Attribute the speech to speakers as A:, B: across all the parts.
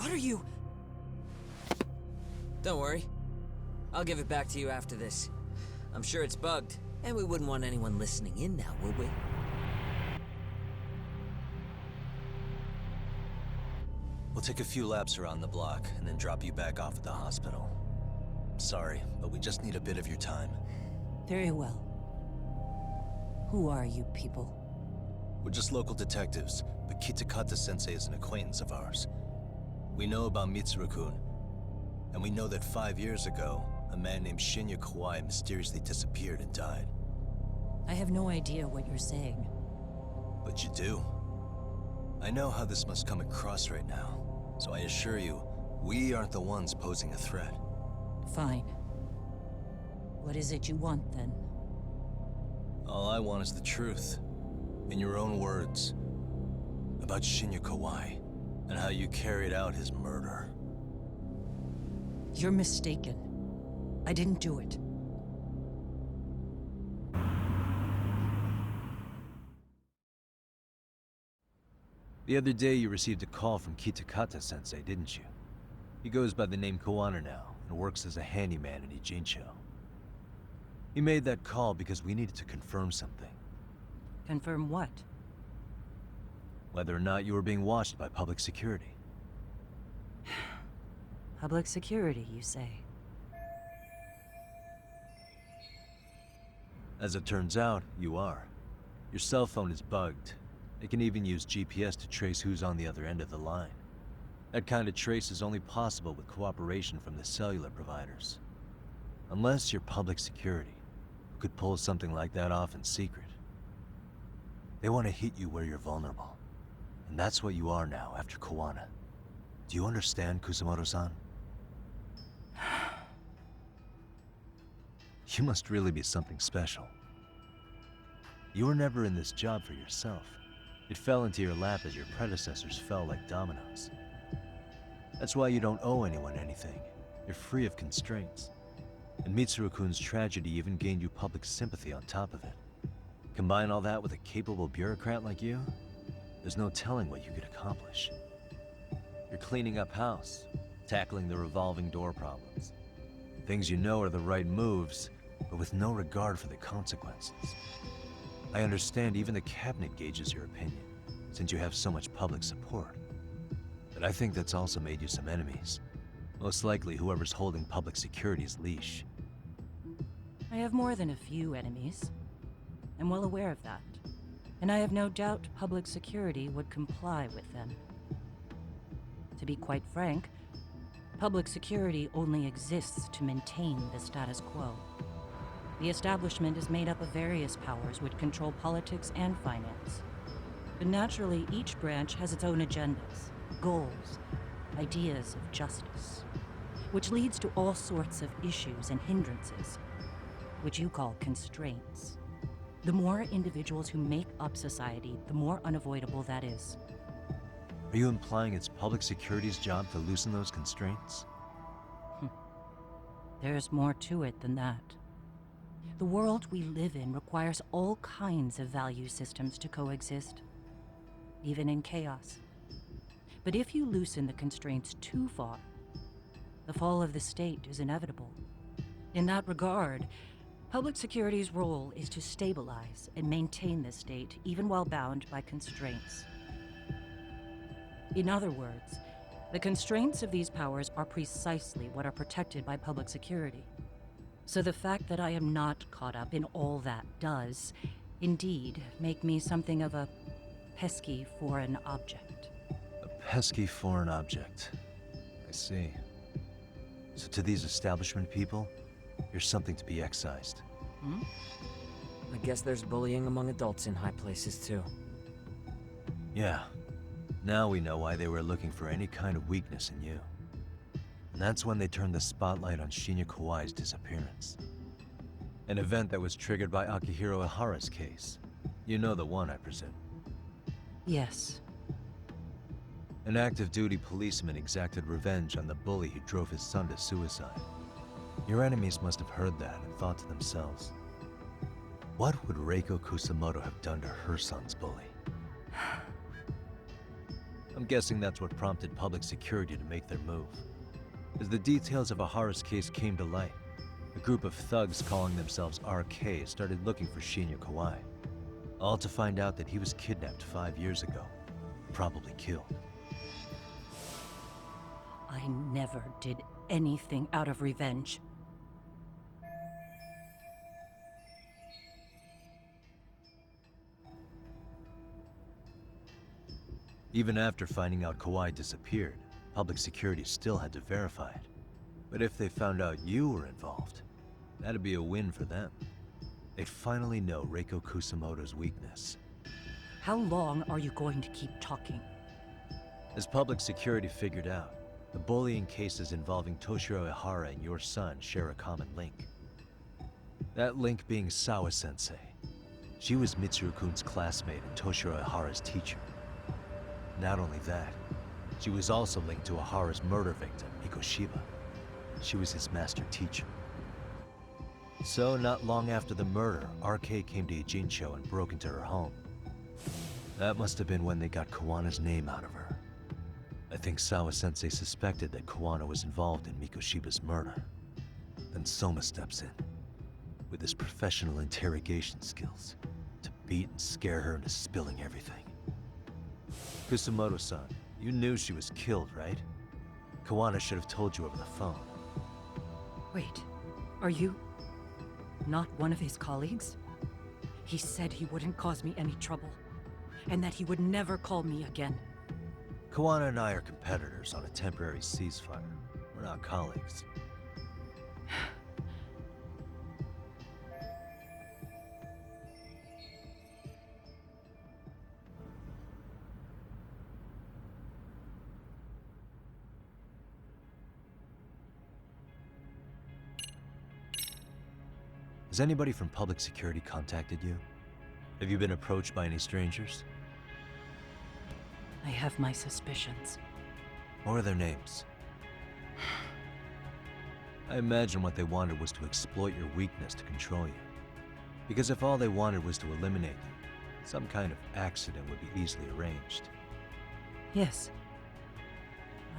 A: What are you? Don't worry. I'll give it back to you after this. I'm sure it's bugged, and we wouldn't want anyone listening in now, would we?
B: We'll take a few laps around the block, and then drop you back off at the hospital. Sorry, but we just need a bit of your time.
C: Very well. Who are you people?
B: We're just local detectives, but Kitakata-sensei is an acquaintance of ours. We know about Mitsuru-kun, and we know that 5 years ago, a man named Shinya Kawai mysteriously disappeared and died.
C: I have no idea what you're saying.
B: But you do. I know how this must come across right now, so I assure you, we aren't the ones posing a threat.
C: Fine. What is it you want, then?
B: All I want is the truth. In your own words. About Shinya Kawai, and how you carried out his murder.
C: You're mistaken. I didn't do it.
B: The other day you received a call from Kitakata-sensei, didn't you? He goes by the name Kawana now, and works as a handyman in Ijincho. He made that call because we needed to confirm something.
C: Confirm what?
B: Whether or not you were being watched by public security.
C: Public security, you say?
B: As it turns out, you are. Your cell phone is bugged. It can even use GPS to trace who's on the other end of the line. That kind of trace is only possible with cooperation from the cellular providers. Unless you're public security, who could pull something like that off in secret. They want to hit you where you're vulnerable. And that's what you are now after Kawana. Do you understand, Kusamoto-san? You must really be something special. You were never in this job for yourself. It fell into your lap as your predecessors fell like dominoes. That's why you don't owe anyone anything. You're free of constraints. And Mitsuru-kun's tragedy even gained you public sympathy on top of it. Combine all that with a capable bureaucrat like you, there's no telling what you could accomplish. You're cleaning up house, tackling the revolving door problems. Things you know are the right moves, but with no regard for the consequences. I understand even the cabinet gauges your opinion, since you have so much public support. But I think that's also made you some enemies. Most likely whoever's holding public security's leash.
C: I have more than a few enemies. I'm well aware of that. And I have no doubt public security would comply with them. To be quite frank, public security only exists to maintain the status quo. The establishment is made up of various powers which control politics and finance. But naturally, each branch has its own agendas, goals, ideas of justice, which leads to all sorts of issues and hindrances, which you call constraints. The more individuals who make up society, the more unavoidable that is.
B: Are you implying it's public security's job to loosen those constraints?
C: There's more to it than that. The world we live in requires all kinds of value systems to coexist, even in chaos. But if you loosen the constraints too far, the fall of the state is inevitable. In that regard, public security's role is to stabilize and maintain the state, even while bound by constraints. In other words, the constraints of these powers are precisely what are protected by public security. So the fact that I am not caught up in all that does, indeed, make me something of a pesky foreign object.
B: A pesky foreign object. I see. So to these establishment people, you're something to be excised.
A: I guess there's bullying among adults in high places, too.
B: Yeah. Now we know why they were looking for any kind of weakness in you. And that's when they turned the spotlight on Shinya Kawai's disappearance. An event that was triggered by Akihiro Ihara's case. You know the one, I presume.
C: Yes.
B: An active duty policeman exacted revenge on the bully who drove his son to suicide. Your enemies must have heard that and thought to themselves, what would Reiko Kusamoto have done to her son's bully? I'm guessing that's what prompted public security to make their move. As the details of Ahara's case came to light, a group of thugs calling themselves RK started looking for Shinya Kawai, all to find out that he was kidnapped 5 years ago, probably killed.
C: I never did anything out of revenge.
B: Even after finding out Kawai disappeared, public security still had to verify it. But if they found out you were involved, that'd be a win for them. They'd finally know Reiko Kusamoto's weakness.
C: How long are you going to keep talking?
B: As public security figured out, the bullying cases involving Toshiro Ihara and your son share a common link. That link being Sawa-sensei. She was Mitsuru-kun's classmate and Toshiro Ihara's teacher. Not only that, she was also linked to Ihara's murder victim, Mikoshiba. She was his master teacher. So, not long after the murder, RK came to Ijincho and broke into her home. That must have been when they got Kawana's name out of her. I think Sawa-sensei suspected that Kawana was involved in Mikoshiba's murder. Then Soma steps in, with his professional interrogation skills, to beat and scare her into spilling everything. Kusamoto-san, you knew she was killed, right? Kawana should have told you over the phone.
C: Wait, are you not one of his colleagues? He said he wouldn't cause me any trouble, and that he would never call me again.
B: Kawana and I are competitors on a temporary ceasefire. We're not colleagues. Has anybody from public security contacted you? Have you been approached by any strangers?
C: I have my suspicions.
B: What are their names? I imagine what they wanted was to exploit your weakness to control you. Because if all they wanted was to eliminate you, some kind of accident would be easily arranged.
C: Yes.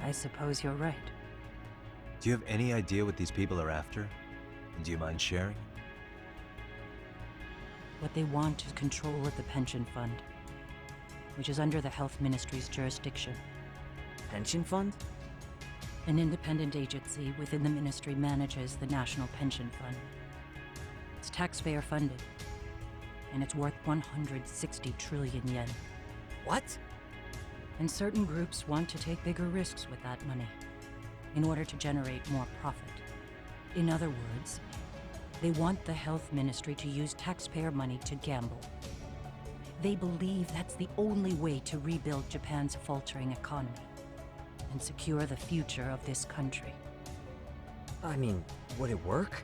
C: I suppose you're right.
B: Do you have any idea what these people are after? And do you mind sharing?
C: What they want is control of the pension fund, which is under the Health Ministry's jurisdiction.
A: Pension fund?
C: An independent agency within the ministry manages the National Pension Fund. It's taxpayer funded, and it's worth 160 trillion yen.
A: What?
C: And certain groups want to take bigger risks with that money in order to generate more profit. In other words, they want the health ministry to use taxpayer money to gamble. They believe that's the only way to rebuild Japan's faltering economy and secure the future of this country.
A: I mean, would it work?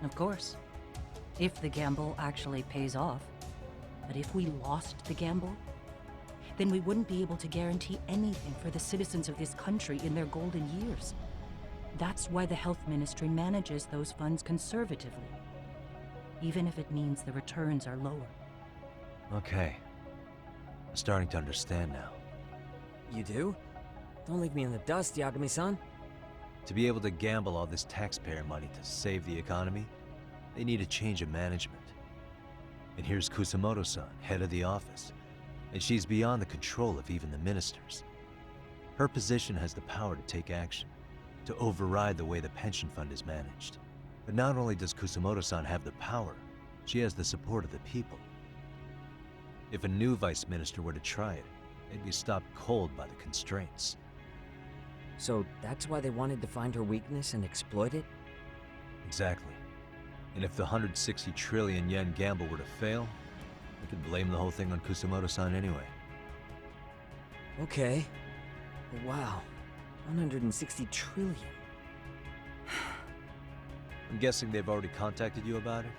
C: Of course, if the gamble actually pays off. But if we lost the gamble, then we wouldn't be able to guarantee anything for the citizens of this country in their golden years. That's why the health ministry manages those funds conservatively, even if it means the returns are lower.
B: Okay. I'm starting to understand now.
A: You do? Don't leave me in the dust, Yagami-san.
B: To be able to gamble all this taxpayer money to save the economy, they need a change of management. And here's Kusamoto-san, head of the office, and she's beyond the control of even the ministers. Her position has the power to take action, to override the way the pension fund is managed. But not only does Kusamoto-san have the power, she has the support of the people. If a new vice minister were to try it, they'd be stopped cold by the constraints.
A: So that's why they wanted to find her weakness and exploit it?
B: Exactly. And if the 160 trillion yen gamble were to fail, we could blame the whole thing on Kusamoto-san anyway.
A: Okay. But wow, 160 trillion.
B: I'm guessing they've already contacted you about it?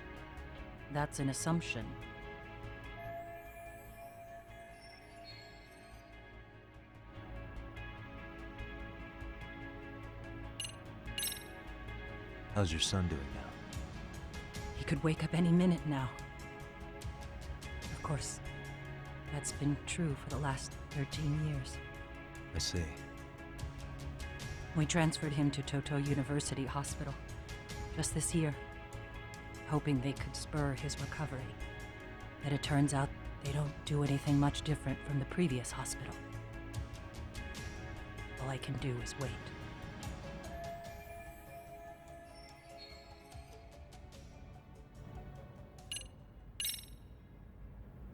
C: That's an assumption.
B: How's your son doing now?
C: He could wake up any minute now. Of course, that's been true for the last 13 years.
B: I see.
C: We transferred him to Toto University Hospital just this year, hoping they could spur his recovery. But it turns out they don't do anything much different from the previous hospital. All I can do is wait.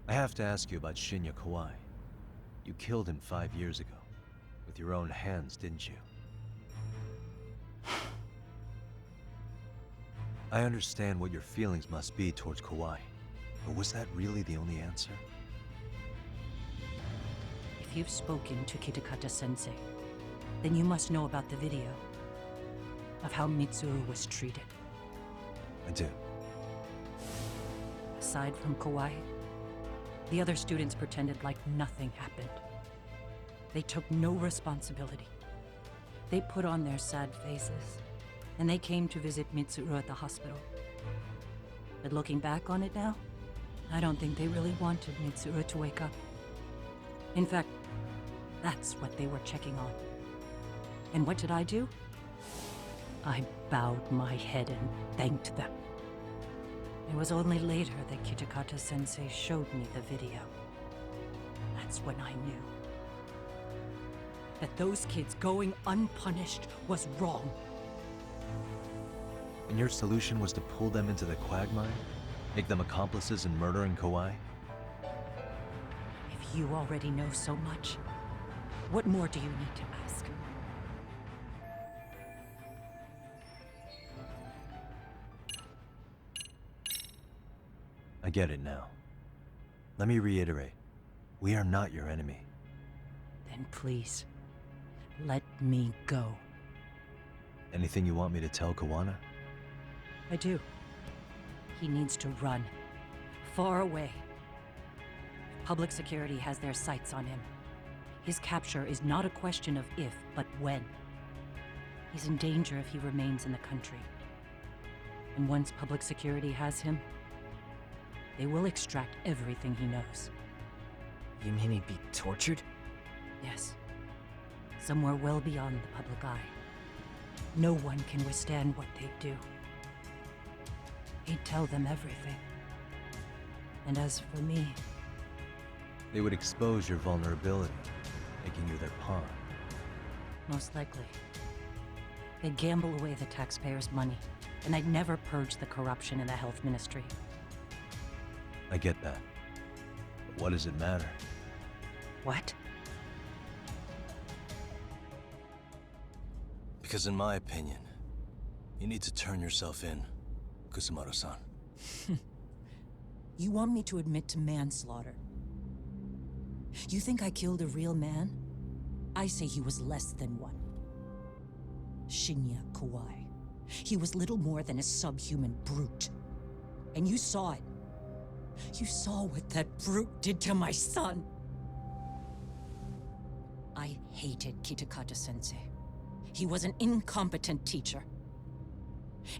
B: I have to ask you about Shinya Kawai. You killed him 5 years ago. With your own hands, didn't you? I understand what your feelings must be towards Kawai, but was that really the only answer?
C: If you've spoken to Kitakata-sensei, then you must know about the video of how Mitsuru was treated.
B: I do.
C: Aside from Kawai, the other students pretended like nothing happened. They took no responsibility. They put on their sad faces, and they came to visit Mitsuru at the hospital. But looking back on it now, I don't think they really wanted Mitsuru to wake up. In fact, that's what they were checking on. And what did I do? I bowed my head and thanked them. It was only later that Kitakata-sensei showed me the video. That's when I knew that those kids going unpunished was wrong.
B: And your solution was to pull them into the quagmire? Make them accomplices in murdering Kawai?
C: If you already know so much, what more do you need to ask?
B: I get it now. Let me reiterate. We are not your enemy.
C: Then please, let me go.
B: Anything you want me to tell Kawana?
C: I do. He needs to run. Far away. Public security has their sights on him. His capture is not a question of if, but when. He's in danger if he remains in the country. And once public security has him, they will extract everything he knows.
A: You mean he'd be tortured?
C: Yes. Somewhere well beyond the public eye. No one can withstand what they do. He'd tell them everything. And as for me...
B: They would expose your vulnerability, making you their pawn.
C: most likely. They'd gamble away the taxpayers' money, and they'd never purge the corruption in the health ministry.
B: I get that. But what does it matter?
C: What?
B: Because in my opinion, you need to turn yourself in, Kusumaru-san.
C: You want me to admit to manslaughter? You think I killed a real man? I say he was less than one. Shinya Kawai. He was little more than a subhuman brute. And you saw it. You saw what that brute did to my son. I hated Kitakata-sensei. He was an incompetent teacher.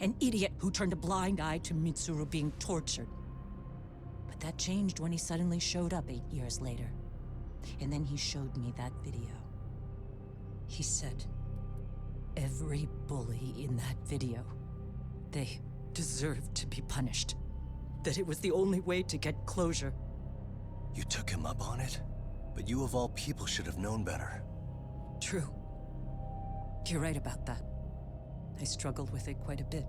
C: An idiot who turned a blind eye to Mitsuru being tortured. But that changed when he suddenly showed up 8 years later. And then he showed me that video. He said, every bully in that video, they deserved to be punished. That it was the only way to get closure.
B: You took him up on it? But you of all people should have known better.
C: True. You're right about that. I struggled with it quite a bit.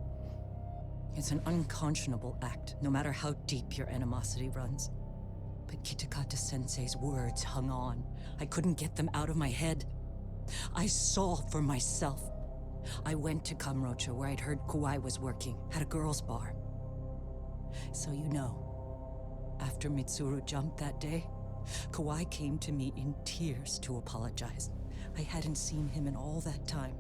C: It's an unconscionable act, no matter how deep your animosity runs. But Kitakata-sensei's words hung on. I couldn't get them out of my head. I saw for myself. I went to Kamurocho, where I'd heard Kawai was working, at a girls' bar. So you know, after Mitsuru jumped that day, Kawai came to me in tears to apologize. I hadn't seen him in all that time.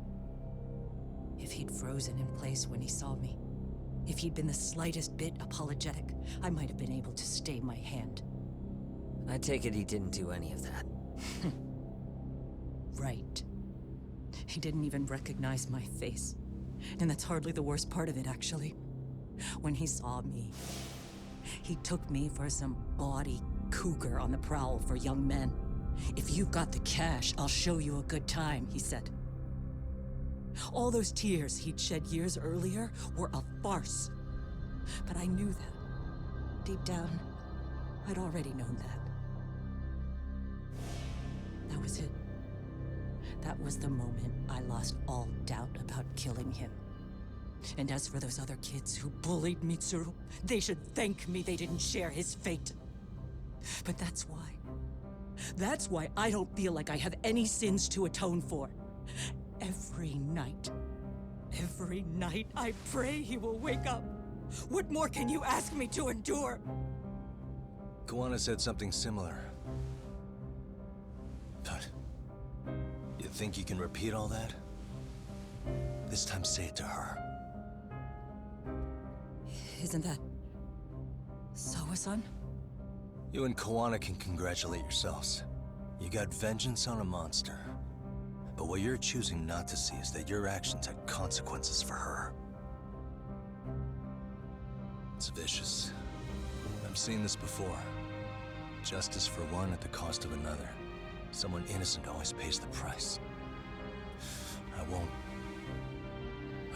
C: If he'd frozen in place when he saw me, if he'd been the slightest bit apologetic, I might have been able to stay my hand.
A: I take it he didn't do any of that.
C: Right. He didn't even recognize my face. And that's hardly the worst part of it, actually. When he saw me, he took me for some bawdy cougar on the prowl for young men. If you've got the cash, I'll show you a good time, he said. All those tears he'd shed years earlier were a farce. But I knew that. Deep down, I'd already known that. That was it. That was the moment I lost all doubt about killing him. And as for those other kids who bullied Mitsuru, they should thank me they didn't share his fate. But that's why. That's why I don't feel like I have any sins to atone for. Every night I pray he will wake up. What more can you ask me to endure?
B: Kawana said something similar. But you think you can repeat all that? This time say it to her.
C: Isn't that Sawa-san?
B: You and Kawana can congratulate yourselves. You got vengeance on a monster. But what you're choosing not to see is that your actions had consequences for her. It's vicious. I've seen this before. Justice for one at the cost of another. Someone innocent always pays the price. I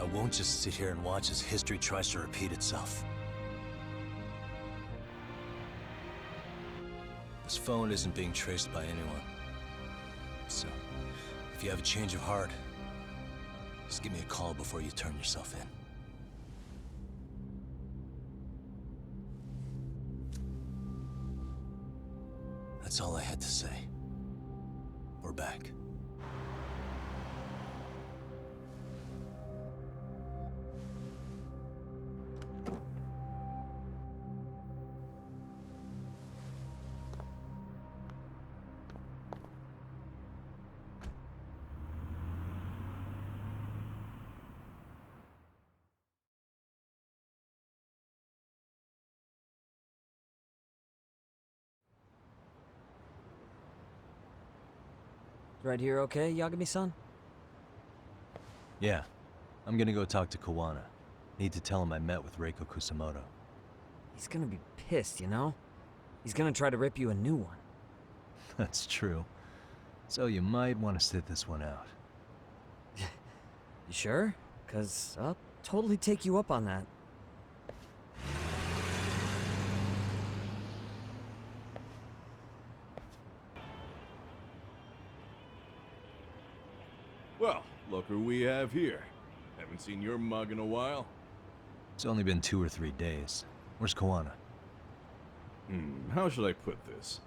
B: won't just sit here and watch as history tries to repeat itself. This phone isn't being traced by anyone. So, if you have a change of heart, just give me a call before you turn yourself in. That's all I had to say. We're back.
A: Right here okay, Yagami-san?
B: Yeah. I'm gonna go talk to Kawana. Need to tell him I met with Reiko Kusamoto.
A: He's gonna be pissed, you know? He's gonna try to rip you a new one.
B: That's true. So you might want to sit this one out.
A: You sure? 'Cause I'll totally take you up on that.
D: Well, look who we have here. Haven't seen your mug in a while.
B: It's only been 2 or 3 days. Where's Kawana?
D: How should I put this?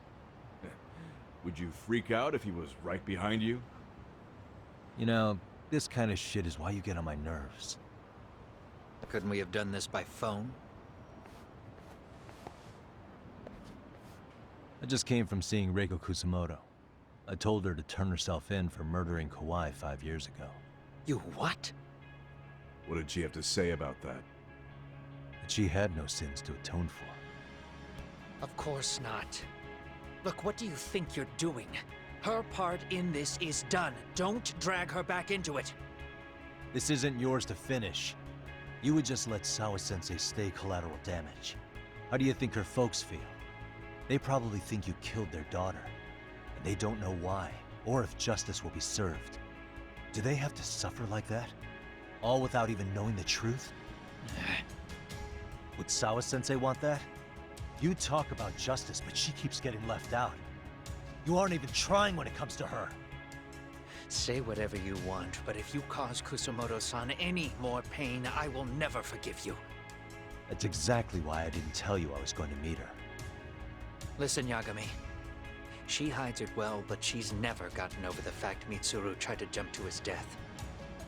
D: Would you freak out if he was right behind you?
B: You know, this kind of shit is why you get on my nerves.
E: Couldn't we have done this by phone?
B: I just came from seeing Reiko Kusamoto. I told her to turn herself in for murdering Kawai 5 years ago.
E: You what?
D: What did she have to say about that?
B: That she had no sins to atone for.
E: Of course not. Look, what do you think you're doing? Her part in this is done. Don't drag her back into it.
B: This isn't yours to finish. You would just let Sawa-sensei stay collateral damage. How do you think her folks feel? They probably think you killed their daughter. And they don't know why, or if justice will be served. Do they have to suffer like that? All without even knowing the truth? Would Sawa-sensei want that? You talk about justice, but she keeps getting left out. You aren't even trying when it comes to her.
E: Say whatever you want, but if you cause Kusamoto-san any more pain, I will never forgive you.
B: That's exactly why I didn't tell you I was going to meet her.
E: Listen, Yagami. She hides it well, but she's never gotten over the fact Mitsuru tried to jump to his death.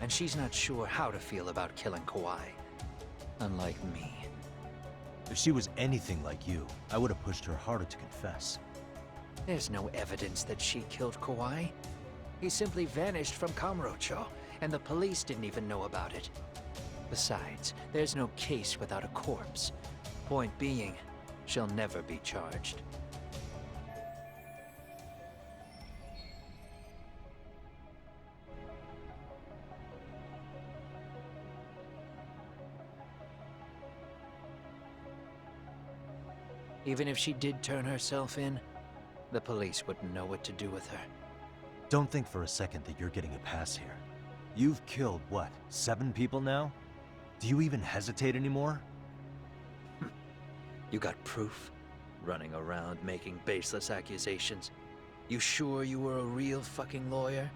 E: And she's not sure how to feel about killing Kawai. Unlike me.
B: If she was anything like you, I would have pushed her harder to confess.
E: There's no evidence that she killed Kawai. He simply vanished from Kamurocho, and the police didn't even know about it. Besides, there's no case without a corpse. Point being, she'll never be charged. Even if she did turn herself in, The police wouldn't know what to do with her.
B: Don't think for a second that you're getting a pass here. You've killed, what, 7 people now? Do you even hesitate anymore?
E: You got proof? Running around making baseless accusations. You sure you were a real fucking lawyer?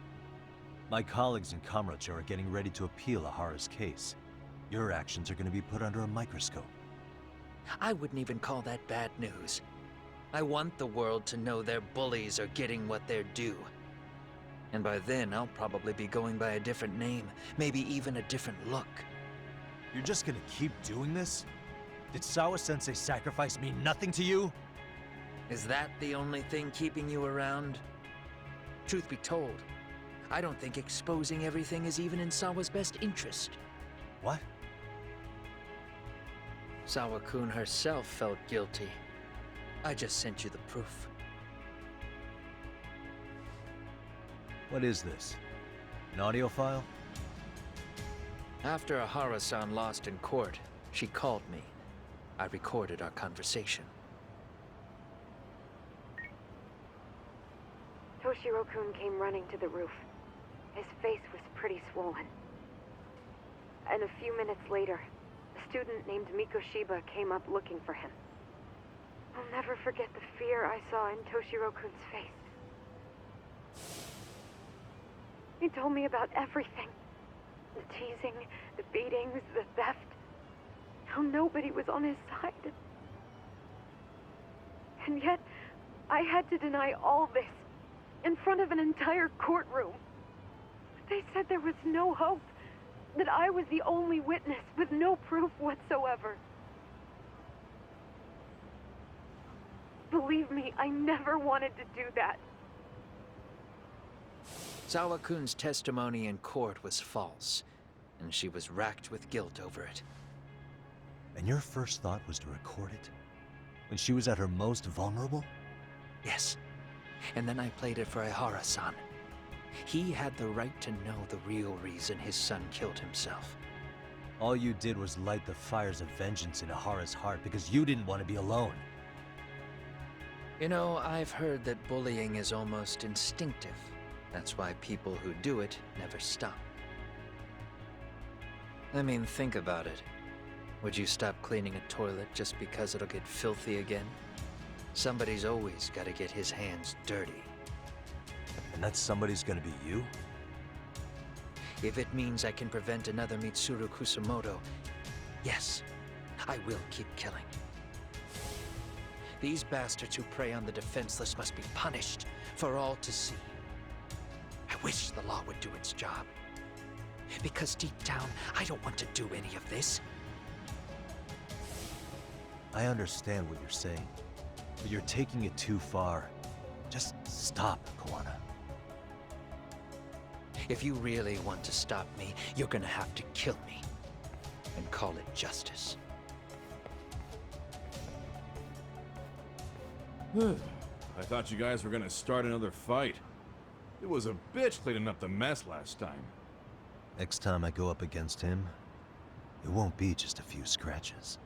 B: My colleagues in Kamurocho are getting ready to appeal Ahara's case. Your actions are going to be put under a microscope.
E: I wouldn't even call that bad news. I want the world to know their bullies are getting what they're due. And by then, I'll probably be going by a different name, maybe even a different look.
B: You're just gonna keep doing this? Did Sawa-sensei sacrifice mean nothing to you?
E: Is that the only thing keeping you around? Truth be told, I don't think exposing everything is even in Sawa's best interest.
B: What?
E: Sawa-kun herself felt guilty. I just sent you the proof.
B: What is this? An audio file?
E: After Ahara-san lost in court, she called me. I recorded our conversation.
F: Toshiro-kun came running to the roof. His face was pretty swollen. And a few minutes later, a student named Mikoshiba came up looking for him. I'll never forget the fear I saw in Toshiro-kun's face. He told me about everything. The teasing, the beatings, the theft. How nobody was on his side. And yet, I had to deny all this in front of an entire courtroom. They said there was no hope, that I was the only witness with no proof whatsoever. Believe me, I never wanted to do that.
E: Sawa-kun's testimony in court was false, and she was racked with guilt over it.
B: And your first thought was to record it? When she was at her most vulnerable?
E: Yes. And then I played it for Ihara-san. He had the right to know the real reason his son killed himself.
B: All you did was light the fires of vengeance in Ahara's heart because you didn't want to be alone.
E: You know, I've heard that bullying is almost instinctive. That's why people who do it never stop. I mean, think about it. Would you stop cleaning a toilet just because it'll get filthy again? Somebody's always got to get his hands dirty.
B: And that somebody's gonna be you?
E: If it means I can prevent another Mitsuru Kusamoto, yes, I will keep killing. These bastards who prey on the defenseless must be punished for all to see. I wish the law would do its job. Because deep down, I don't want to do any of this.
B: I understand what you're saying, but you're taking it too far. Just stop, Kawana.
E: If you really want to stop me, you're gonna have to kill me. And call it justice.
D: I thought you guys were gonna start another fight. It was a bitch cleaning up the mess last time.
B: Next time I go up against him, it won't be just a few scratches.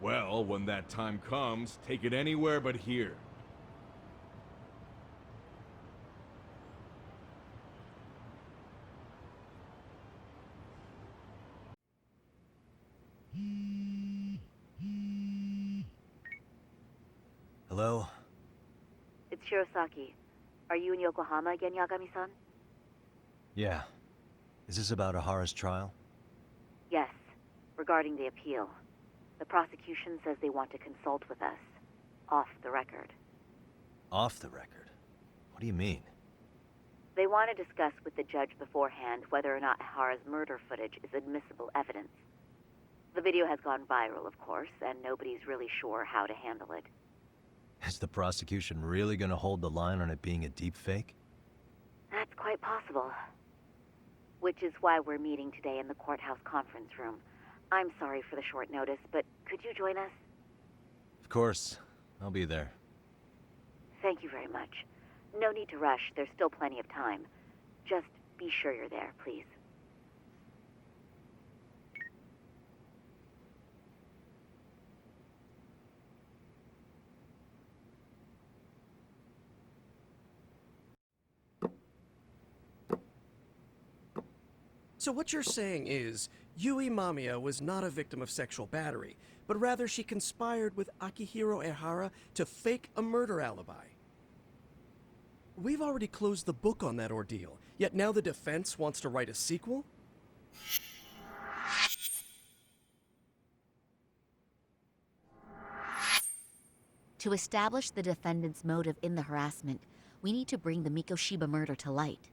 D: Well, when that time comes, take it anywhere but here.
B: Hello?
F: It's Shirosaki. Are you in Yokohama again, Yagami-san?
B: Yeah. Is this about Ahara's trial?
F: Yes, regarding the appeal. The prosecution says they want to consult with us. Off the record.
B: Off the record? What do you mean?
F: They want to discuss with the judge beforehand whether or not Ahara's murder footage is admissible evidence. The video has gone viral, of course, and nobody's really sure how to handle it.
B: Is the prosecution really gonna hold the line on it being a deepfake?
F: That's quite possible. Which is why we're meeting today in the courthouse conference room. I'm sorry for the short notice, but could you join us?
B: Of course. I'll be there.
F: Thank you very much. No need to rush. There's still plenty of time. Just be sure you're there, please.
G: So what you're saying is, Yui Mamiya was not a victim of sexual battery, but rather she conspired with Akihiro Ehara to fake a murder alibi. We've already closed the book on that ordeal, yet now the defense wants to write a sequel?
H: To establish the defendant's motive in the harassment, we need to bring the Mikoshiba murder to light.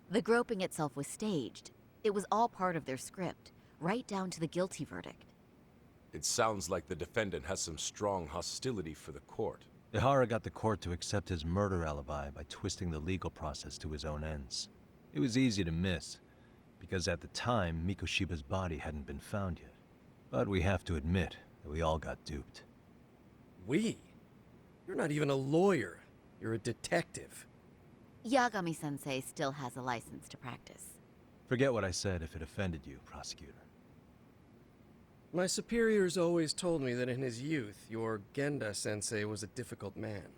H: The groping itself was staged. It was all part of their script, right down to the guilty verdict.
I: It sounds like the defendant has some strong hostility for the court.
B: Ehara got the court to accept his murder alibi by twisting the legal process to his own ends. It was easy to miss, because at the time, Mikoshiba's body hadn't been found yet. But we have to admit that we all got duped.
G: We? You're not even a lawyer. You're a detective.
H: Yagami-sensei still has a license to practice.
B: Forget what I said if it offended you, prosecutor.
G: My superiors always told me that in his youth, your Genda-sensei was a difficult man.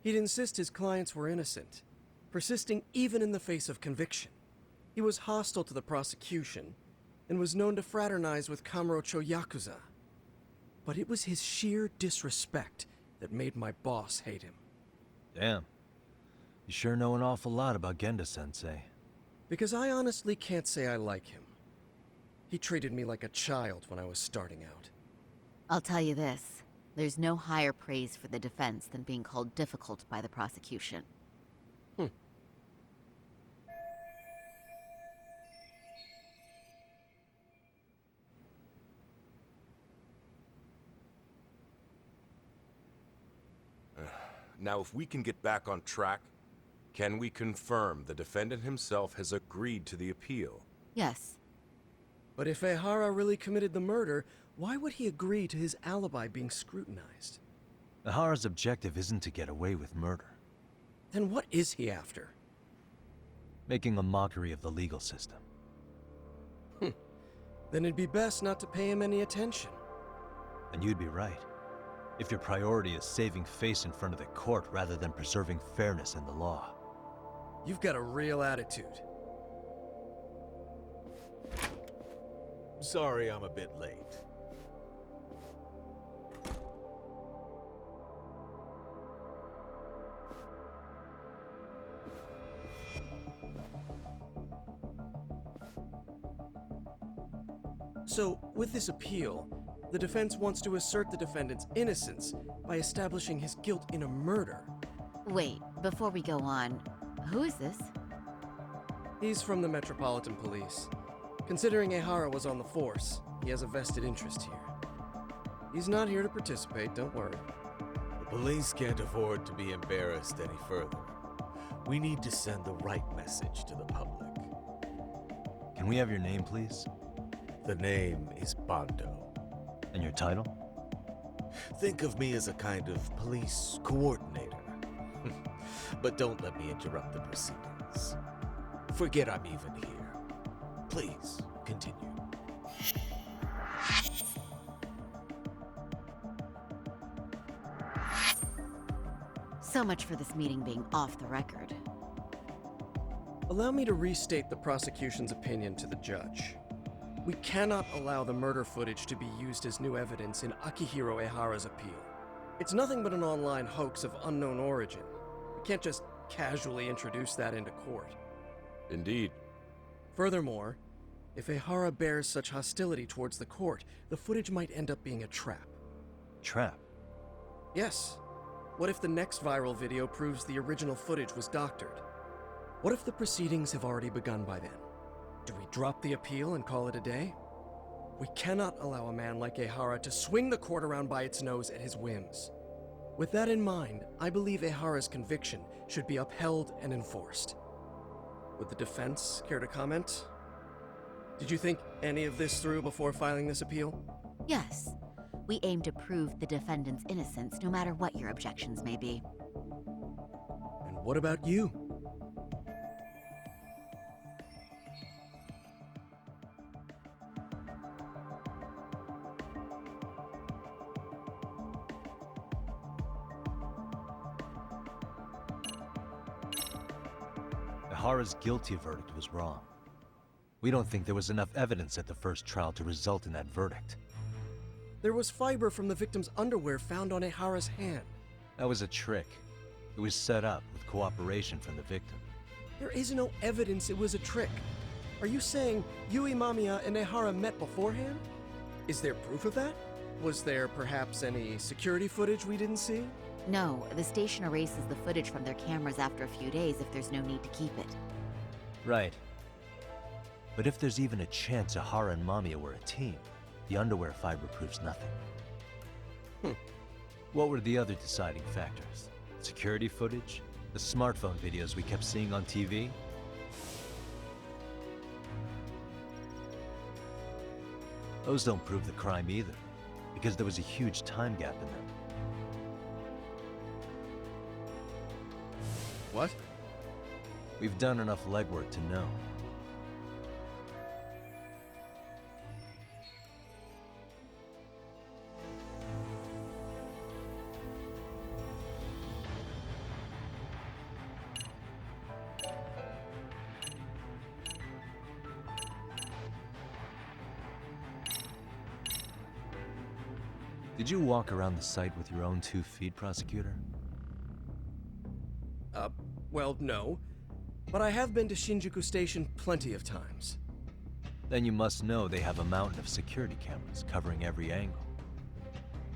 G: He'd insist his clients were innocent, persisting even in the face of conviction. He was hostile to the prosecution, and was known to fraternize with Kamurocho Yakuza. But it was his sheer disrespect that made my boss hate him.
B: Damn. You sure know an awful lot about Genda-sensei.
G: Because I honestly can't say I like him. He treated me like a child when I was starting out.
H: I'll tell you this, there's no higher praise for the defense than being called difficult by the prosecution.
I: Now, if we can get back on track, can we confirm the defendant himself has agreed to the appeal?
H: Yes.
G: But if Ehara really committed the murder, why would he agree to his alibi being scrutinized?
B: Ehara's objective isn't to get away with murder.
G: Then what is he after?
B: Making a mockery of the legal system.
G: Then it'd be best not to pay him any attention.
B: And you'd be right. If your priority is saving face in front of the court rather than preserving fairness in the law.
G: You've got a real attitude.
J: Sorry I'm a bit late.
G: So, with this appeal, the defense wants to assert the defendant's innocence by establishing his guilt in a murder.
H: Wait, before we go on, who is this?
G: He's from the Metropolitan Police. Considering Ehara was on the force, he has a vested interest here. He's not here to participate, don't worry.
J: The police can't afford to be embarrassed any further. We need to send the right message to the public.
B: Can we have your name, please?
J: The name is Bando.
B: And your title?
J: Think of me as a kind of police coordinator. But don't let me interrupt the proceedings. Forget I'm even here. Please, continue.
H: So much for this meeting being off the record.
G: Allow me to restate the prosecution's opinion to the judge. We cannot allow the murder footage to be used as new evidence in Akihiro Ehara's appeal. It's nothing but an online hoax of unknown origin. We can't just casually introduce that into court.
I: Indeed.
G: Furthermore, if Ehara bears such hostility towards the court, the footage might end up being a trap.
B: Trap?
G: Yes. What if the next viral video proves the original footage was doctored? What if the proceedings have already begun by then? Do we drop the appeal and call it a day? We cannot allow a man like Ehara to swing the court around by its nose at his whims. With that in mind, I believe Ehara's conviction should be upheld and enforced. Would the defense care to comment? Did you think any of this through before filing this appeal?
H: Yes. We aim to prove the defendant's innocence no matter what your objections may be.
G: And what about you?
B: Ehara's guilty verdict was wrong. We don't think there was enough evidence at the first trial to result in that verdict.
G: There was fiber from the victim's underwear found on Ehara's hand.
B: That was a trick. It was set up with cooperation from the victim.
G: There is no evidence it was a trick. Are you saying Yui Mamiya and Ehara met beforehand? Is there proof of that? Was there perhaps any security footage we didn't see?
H: No, the station erases the footage from their cameras after a few days if there's no need to keep it.
B: Right. But if there's even a chance Ehara and Mamiya were a team, the underwear fiber proves nothing. What were the other deciding factors? Security footage? The smartphone videos we kept seeing on TV? Those don't prove the crime either, because there was a huge time gap in them.
G: What?
B: We've done enough legwork to know. Did you walk around the site with your own 2 feet, Prosecutor?
G: Well, no. But I have been to Shinjuku Station plenty of times.
B: Then you must know they have a mountain of security cameras covering every angle.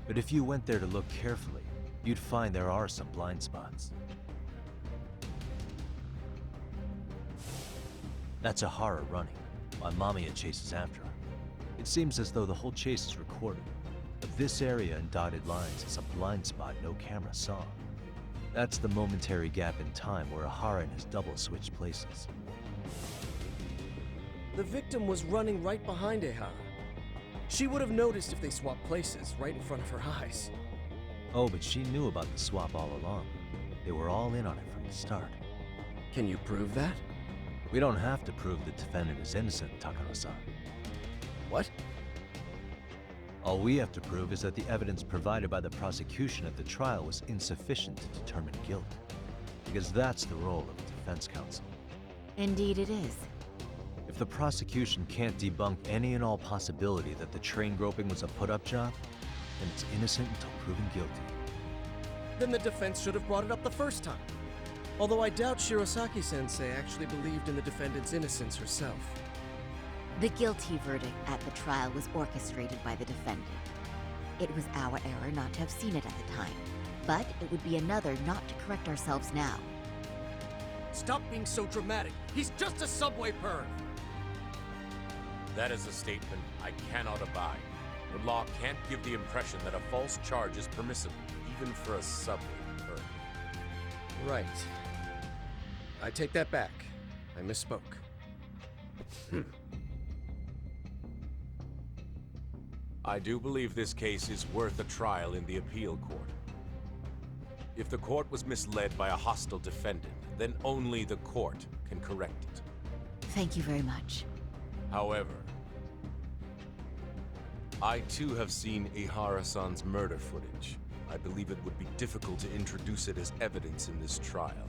B: But if you went there to look carefully, you'd find there are some blind spots. That's Ehara running, while Mamiya chases after her. It seems as though the whole chase is recorded, but this area in dotted lines is a blind spot no camera saw. That's the momentary gap in time where Ehara and his double switched places.
G: The victim was running right behind Ehara. She would have noticed if they swapped places right in front of her eyes.
B: Oh, but she knew about the swap all along. They were all in on it from the start.
G: Can you prove that?
B: We don't have to prove the defendant is innocent, Takano-san.
G: What?
B: All we have to prove is that the evidence provided by the prosecution at the trial was insufficient to determine guilt. Because that's the role of the defense counsel.
H: Indeed it is.
B: If the prosecution can't debunk any and all possibility that the train groping was a put-up job, then it's innocent until proven guilty.
G: Then the defense should have brought it up the first time. Although I doubt Shirosaki-sensei actually believed in the defendant's innocence herself.
H: The guilty verdict at the trial was orchestrated by the defendant. It was our error not to have seen it at the time, but it would be another not to correct ourselves now.
G: Stop being so dramatic. He's just a subway perv.
I: That is a statement I cannot abide. The law can't give the impression that a false charge is permissible, even for a subway perv.
G: Right. I take that back. I misspoke.
I: I do believe this case is worth a trial in the appeal court. If the court was misled by a hostile defendant, then only the court can correct it.
H: Thank you very much.
I: However, I too have seen Ehara-san's murder footage. I believe it would be difficult to introduce it as evidence in this trial.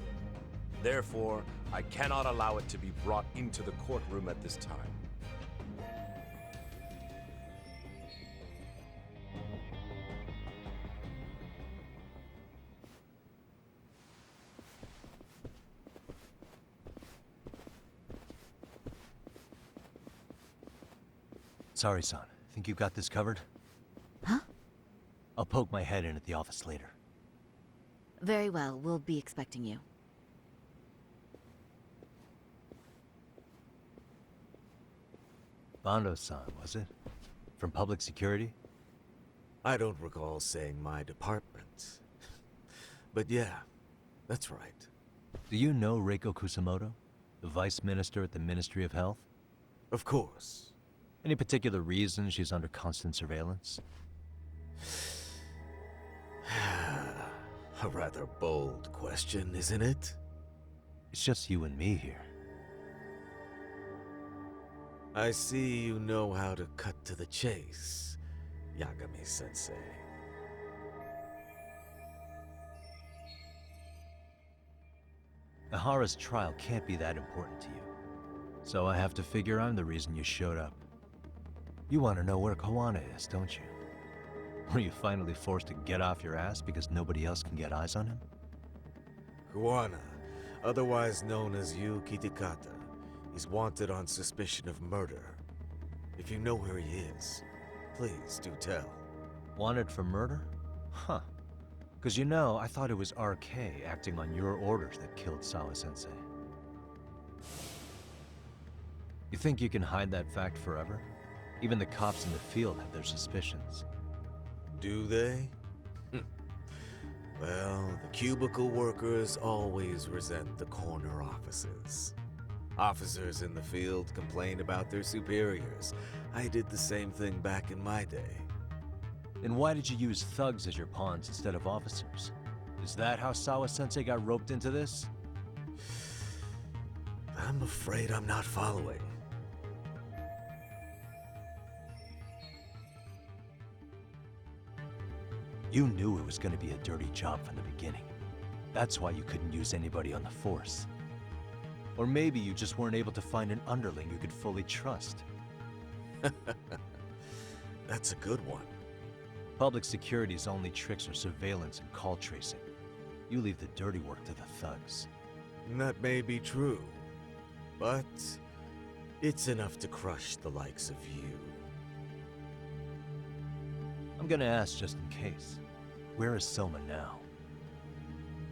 I: Therefore, I cannot allow it to be brought into the courtroom at this time.
B: Sorry, son. Think you got this covered?
H: Huh?
B: I'll poke my head in at the office later.
H: Very well, we'll be expecting you.
B: Bando-san, was it? From public security?
J: I don't recall saying my department. But yeah, that's right.
B: Do you know Reiko Kusamoto? The vice minister at the Ministry of Health?
J: Of course.
B: Any particular reason she's under constant surveillance?
J: A rather bold question, isn't it?
B: It's just you and me here.
J: I see you know how to cut to the chase, Yagami-sensei.
B: Ehara's trial can't be that important to you. So I have to figure I'm the reason you showed up. You want to know where Kawana is, don't you? Were you finally forced to get off your ass because nobody else can get eyes on him?
J: Kawana, otherwise known as Yu Kitakata, is wanted on suspicion of murder. If you know where he is, please do tell.
B: Wanted for murder? Huh. Because you know, I thought it was RK acting on your orders that killed Sawa-sensei. You think you can hide that fact forever? Even the cops in the field have their suspicions.
J: Do they? Well, the cubicle workers always resent the corner offices. Officers in the field complain about their superiors. I did the same thing back in my day.
B: Then why did you use thugs as your pawns instead of officers? Is that how Sawa-sensei got roped into this?
J: I'm afraid I'm not following.
B: You knew it was going to be a dirty job from the beginning. That's why you couldn't use anybody on the force. Or maybe you just weren't able to find an underling you could fully trust.
J: That's a good one.
B: Public security's only tricks are surveillance and call tracing. You leave the dirty work to the thugs.
J: That may be true, but it's enough to crush the likes of you.
B: I'm gonna ask just in case. Where is Soma now?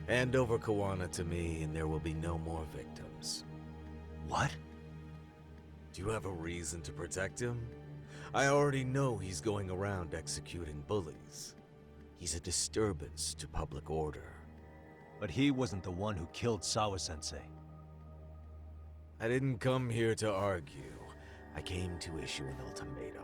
J: Hand over Kawana to me and there will be no more victims.
B: What?
J: Do you have a reason to protect him? I already know he's going around executing bullies. He's a disturbance to public order.
B: But he wasn't the one who killed Sawa-sensei.
J: I didn't come here to argue. I came to issue an ultimatum.